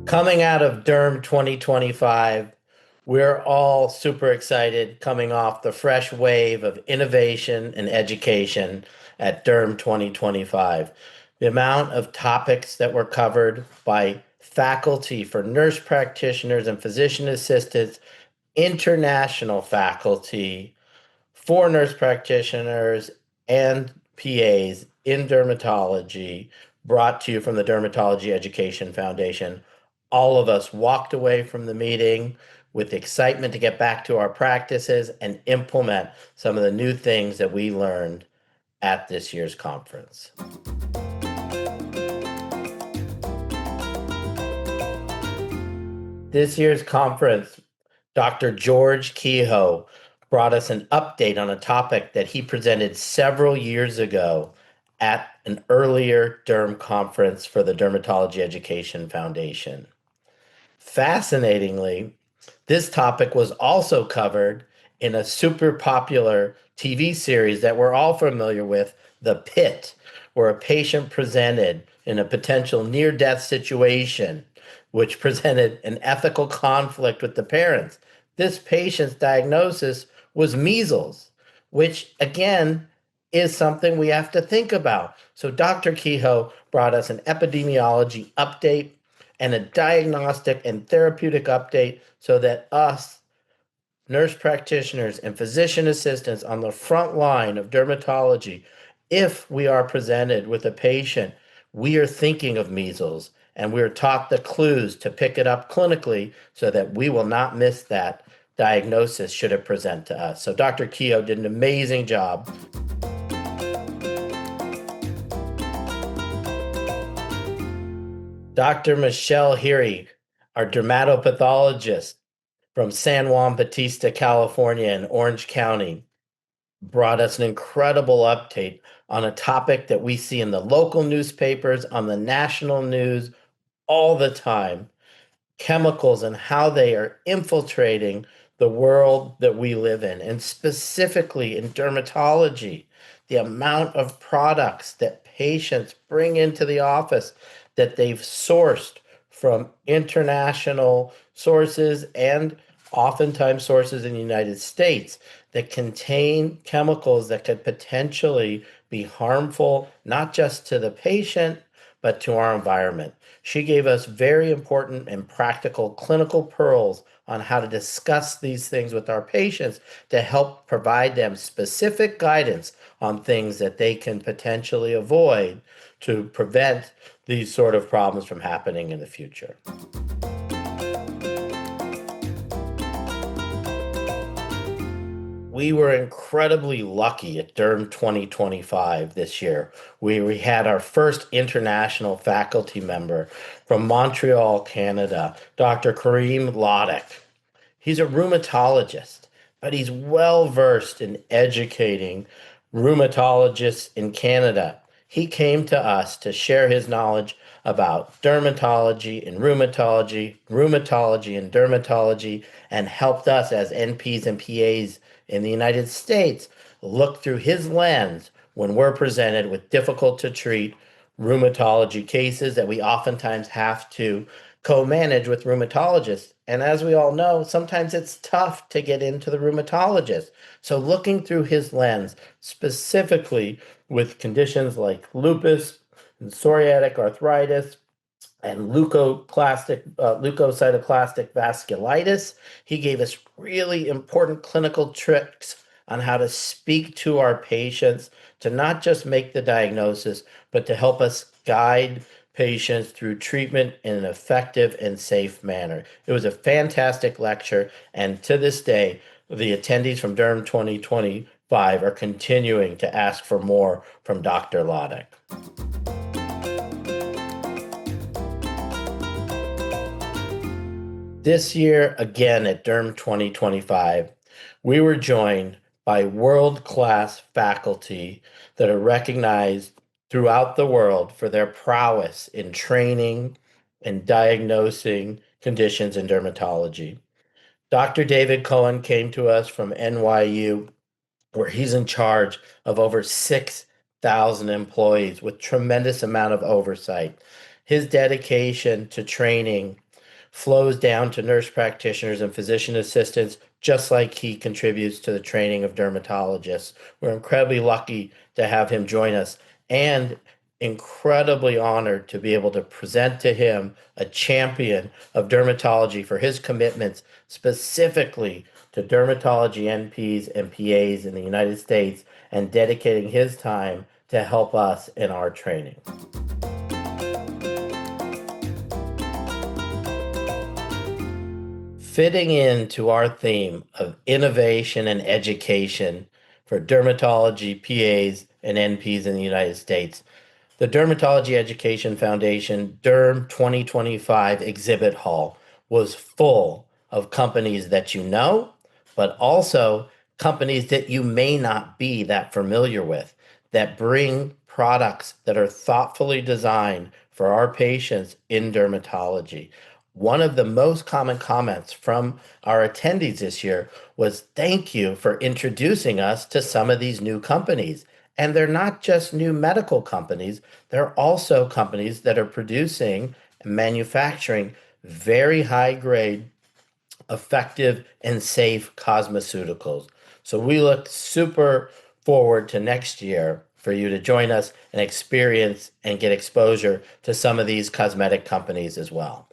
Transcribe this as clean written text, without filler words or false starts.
Coming out of DERM 2025, we're all super excited coming off the fresh wave of innovation and education at DERM 2025. The amount of topics that were covered by faculty for nurse practitioners and physician assistants, international faculty for nurse practitioners and PAs in dermatology, brought to you from the Dermatology Education Foundation. All of us walked away from the meeting with excitement to get back to our practices and implement some of the new things that we learned at this year's conference. This year's conference, Dr. George Kehoe brought us an update on a topic that he presented several years ago at an earlier DERM conference for the Dermatology Education Foundation. Fascinatingly, this topic was also covered in a super popular TV series that we're all familiar with, The Pit, where a patient presented in a potential near-death situation, which presented an ethical conflict with the parents. This patient's diagnosis was measles, which again is something we have to think about. So Dr. Kehoe brought us an epidemiology update and a diagnostic and therapeutic update so that us, nurse practitioners and physician assistants on the front line of dermatology, if we are presented with a patient, we are thinking of measles and we're taught the clues to pick it up clinically so that we will not miss that diagnosis should it present to us. So Dr. Kehoe did an amazing job. Dr. Michelle Heery, our dermatopathologist from San Juan Bautista, California, in Orange County, brought us an incredible update on a topic that we see in the local newspapers, on the national news all the time: chemicals and how they are infiltrating the world that we live in, and specifically in dermatology, the amount of products that patients bring into the office that they've sourced from international sources and oftentimes sources in the United States that contain chemicals that could potentially be harmful, not just to the patient, but to our environment. She gave us very important and practical clinical pearls on how to discuss these things with our patients to help provide them specific guidance on things that they can potentially avoid to prevent these sort of problems from happening in the future. We were incredibly lucky at DERM 2025 this year. We had our first international faculty member from Montreal, Canada, Dr. Karim Lodek. He's a rheumatologist, but he's well versed in educating rheumatologists in Canada. He came to us to share his knowledge about dermatology and rheumatology, rheumatology and dermatology, and helped us as NPs and PAs in the United States look through his lens when we're presented with difficult to treat rheumatology cases that we oftentimes have to co-manage with rheumatologists. And as we all know, sometimes it's tough to get into the rheumatologist. So looking through his lens, specifically with conditions like lupus and psoriatic arthritis and leukocytoclastic vasculitis, he gave us really important clinical tricks on how to speak to our patients to not just make the diagnosis, but to help us guide patients through treatment in an effective and safe manner. It was a fantastic lecture, and to this day, the attendees from DERM 2025 are continuing to ask for more from Dr. Lodek. This year, again at DERM 2025, we were joined by world-class faculty that are recognized throughout the world for their prowess in training and diagnosing conditions in dermatology. Dr. David Cohen came to us from NYU, where he's in charge of over 6,000 employees with tremendous amount of oversight. His dedication to training flows down to nurse practitioners and physician assistants, just like he contributes to the training of dermatologists. We're incredibly lucky to have him join us and incredibly honored to be able to present to him a champion of dermatology for his commitments specifically to dermatology NPs and PAs in the United States and dedicating his time to help us in our training. Fitting into our theme of innovation and education for dermatology PAs and NPs in the United States, the Dermatology Education Foundation DERM2025 exhibit hall was full of companies that you know, but also companies that you may not be that familiar with, that bring products that are thoughtfully designed for our patients in dermatology. One of the most common comments from our attendees this year was, "Thank you for introducing us to some of these new companies." And they're not just new medical companies, they're also companies that are producing and manufacturing very high grade, effective, and safe cosmeceuticals. So we look super forward to next year for you to join us and experience and get exposure to some of these cosmetic companies as well.